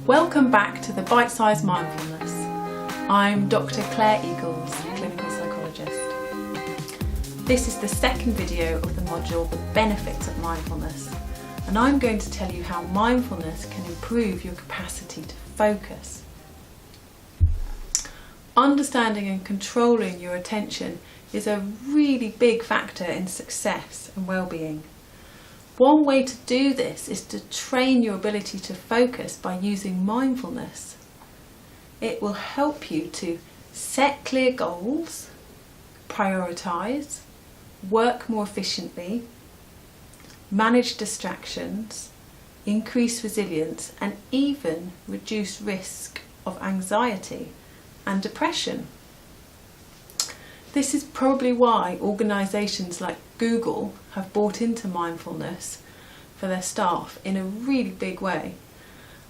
Welcome back to the Bite-Sized Mindfulness. I'm Dr. Claire Eagles, clinical psychologist. This is the second video of the module, The Benefits of Mindfulness, and I'm going to tell you how mindfulness can improve your capacity to focus. Understanding and controlling your attention is a really big factor in success and well-being. One way to do this is to train your ability to focus by using mindfulness. It will help you to set clear goals, prioritise, work more efficiently, manage distractions, increase resilience, and even reduce risk of anxiety and depression. This is probably why organisations like Google have bought into mindfulness for their staff in a really big way,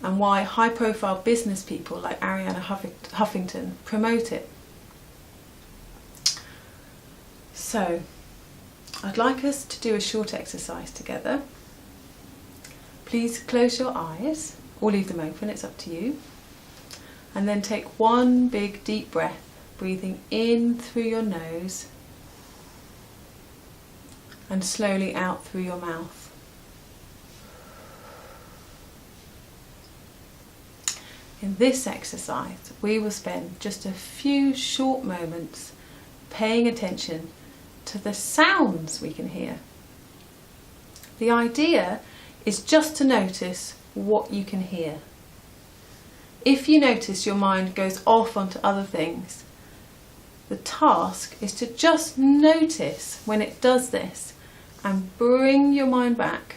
and why high-profile business people like Arianna Huffington promote it. So, I'd like us to do a short exercise together. Please close your eyes, or leave them open, it's up to you. And then take one big deep breath, breathing in through your nose and slowly out through your mouth. In this exercise, we will spend just a few short moments paying attention to the sounds we can hear. The idea is just to notice what you can hear. If you notice your mind goes off onto other things, the task is to just notice when it does this and bring your mind back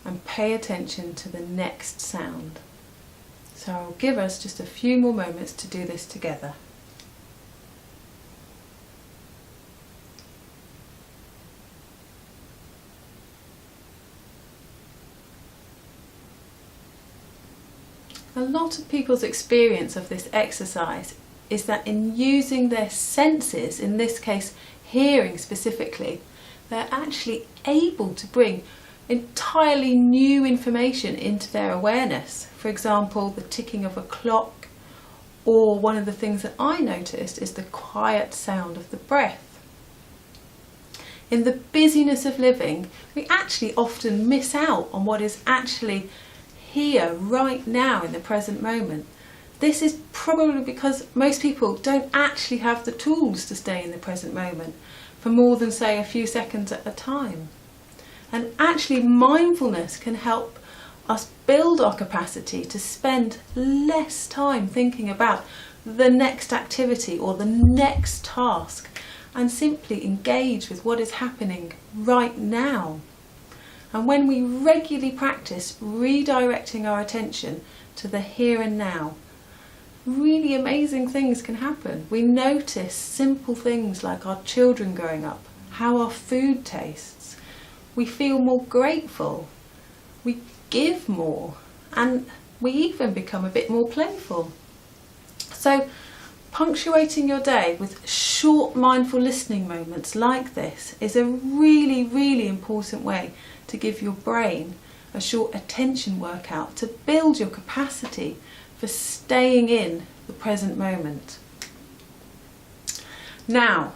and pay attention to the next sound. So I'll give us just a few more moments to do this together. A lot of people's experience of this exercise is that in using their senses, in this case hearing specifically, they're actually able to bring entirely new information into their awareness. For example, the ticking of a clock, or one of the things that I noticed is the quiet sound of the breath. In the busyness of living, we actually often miss out on what is actually here right now in the present moment. This is probably because most people don't actually have the tools to stay in the present moment for more than, say, a few seconds at a time. And actually mindfulness can help us build our capacity to spend less time thinking about the next activity or the next task, and simply engage with what is happening right now. And when we regularly practice redirecting our attention to the here and now, really amazing things can happen. We notice simple things like our children growing up, how our food tastes. We feel more grateful, we give more, and we even become a bit more playful. So, punctuating your day with short mindful listening moments like this is a really, really important way to give your brain a short attention workout to build your capacity for staying in the present moment. Now,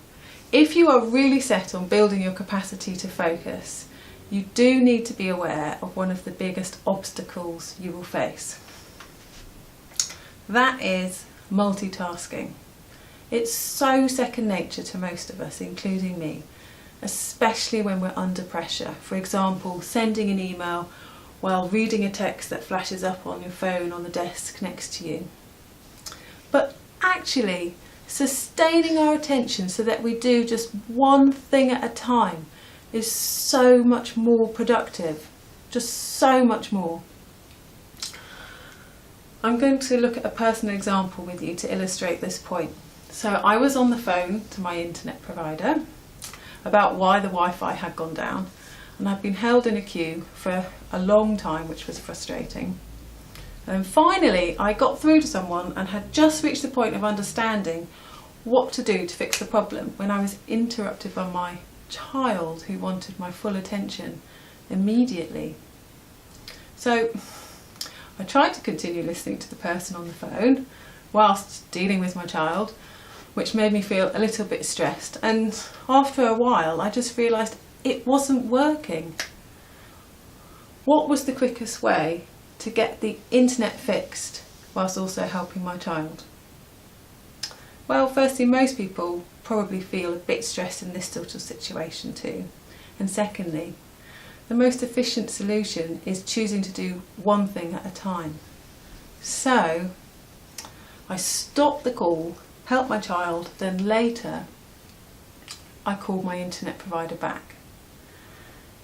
if you are really set on building your capacity to focus, you do need to be aware of one of the biggest obstacles you will face. That is multitasking. It's so second nature to most of us, including me, especially when we're under pressure. For example, sending an email while reading a text that flashes up on your phone on the desk next to you. But actually, sustaining our attention so that we do just one thing at a time is so much more productive, just so much more. I'm going to look at a personal example with you to illustrate this point. So I was on the phone to my internet provider about why the Wi-Fi had gone down, and I'd been held in a queue for a long time, which was frustrating. And finally I got through to someone and had just reached the point of understanding what to do to fix the problem when I was interrupted by my child who wanted my full attention immediately. So I tried to continue listening to the person on the phone whilst dealing with my child, which made me feel a little bit stressed, and after a while I just realised it wasn't working. What was the quickest way to get the internet fixed whilst also helping my child? Well, firstly, most people probably feel a bit stressed in this sort of situation too. And secondly, the most efficient solution is choosing to do one thing at a time. So I stopped the call, helped my child, then later I called my internet provider back.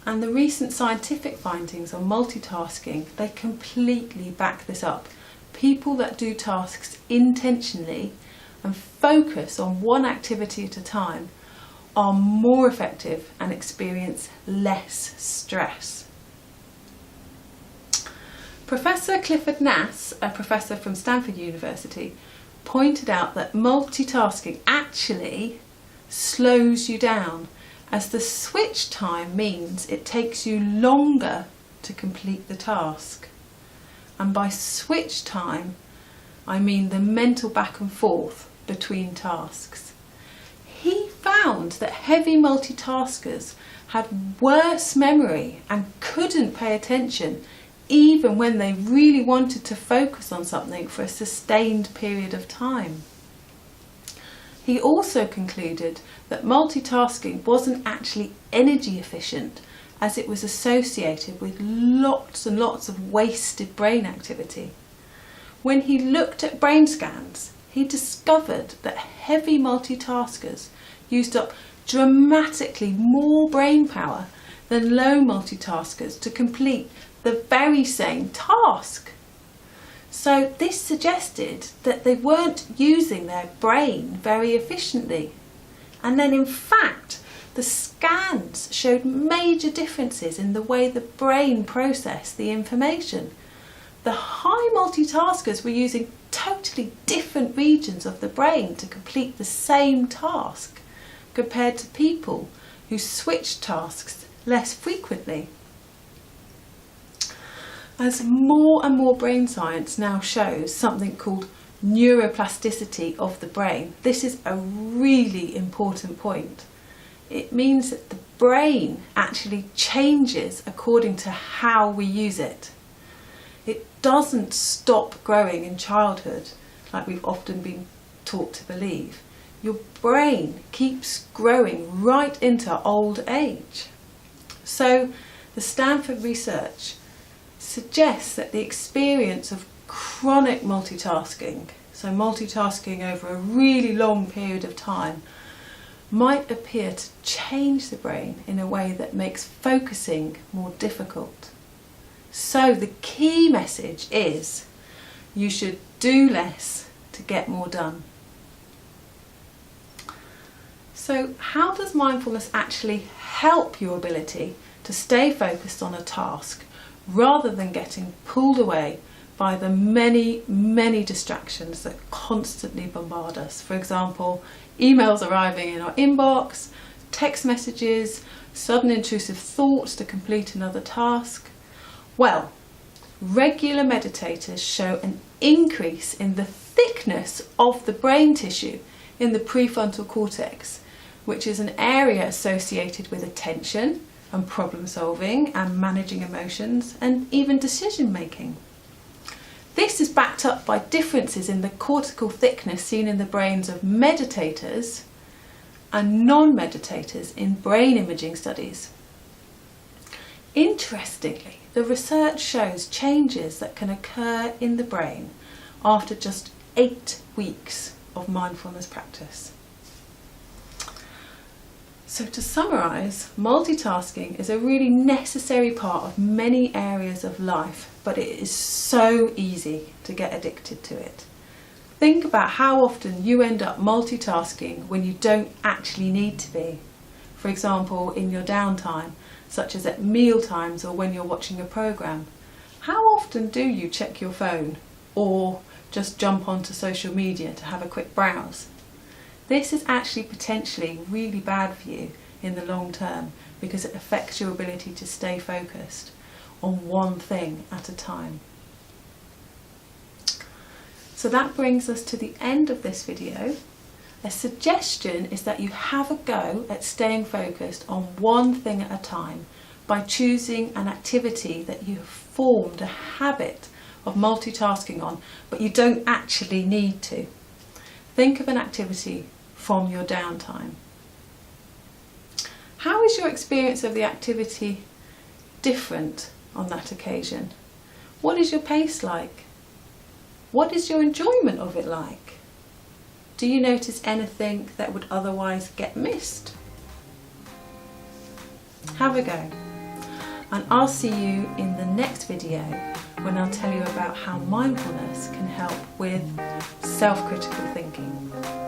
And the recent scientific findings on multitasking, they completely back this up. People that do tasks intentionally and focus on one activity at a time are more effective and experience less stress. Professor Clifford Nass, a professor from Stanford University, pointed out that multitasking actually slows you down, as the switch time means it takes you longer to complete the task. And by switch time, I mean the mental back and forth between tasks. He found that heavy multitaskers had worse memory and couldn't pay attention even when they really wanted to focus on something for a sustained period of time. He also concluded that multitasking wasn't actually energy efficient, as it was associated with lots and lots of wasted brain activity. When he looked at brain scans, he discovered that heavy multitaskers used up dramatically more brain power than low multitaskers to complete the very same task. So this suggested that they weren't using their brain very efficiently. And then in fact, the scans showed major differences in the way the brain processed the information. The high multitaskers were using totally different regions of the brain to complete the same task, compared to people who switched tasks less frequently. As more and more brain science now shows something called neuroplasticity of the brain, this is a really important point. It means that the brain actually changes according to how we use it. It doesn't stop growing in childhood like we've often been taught to believe. Your brain keeps growing right into old age. So the Stanford research suggests that the experience of chronic multitasking, so multitasking over a really long period of time, might appear to change the brain in a way that makes focusing more difficult. So the key message is you should do less to get more done. So how does mindfulness actually help your ability to stay focused on a task rather than getting pulled away by the many distractions that constantly bombard us? For example, emails arriving in our inbox, text messages, sudden intrusive thoughts to complete another task. Well, regular meditators show an increase in the thickness of the brain tissue in the prefrontal cortex, which is an area associated with attention and problem solving and managing emotions and even decision making. This is backed up by differences in the cortical thickness seen in the brains of meditators and non-meditators in brain imaging studies. Interestingly, the research shows changes that can occur in the brain after just 8 weeks of mindfulness practice. So to summarise, multitasking is a really necessary part of many areas of life, but it is so easy to get addicted to it. Think about how often you end up multitasking when you don't actually need to be. For example, in your downtime, such as at meal times or when you're watching a programme. How often do you check your phone or just jump onto social media to have a quick browse? This is actually potentially really bad for you in the long term because it affects your ability to stay focused on one thing at a time. So that brings us to the end of this video. A suggestion is that you have a go at staying focused on one thing at a time by choosing an activity that you have formed a habit of multitasking on, but you don't actually need to. Think of an activity from your downtime. How is your experience of the activity different on that occasion? What is your pace like? What is your enjoyment of it like? Do you notice anything that would otherwise get missed? Have a go. And I'll see you in the next video when I'll tell you about how mindfulness can help with self-critical thinking.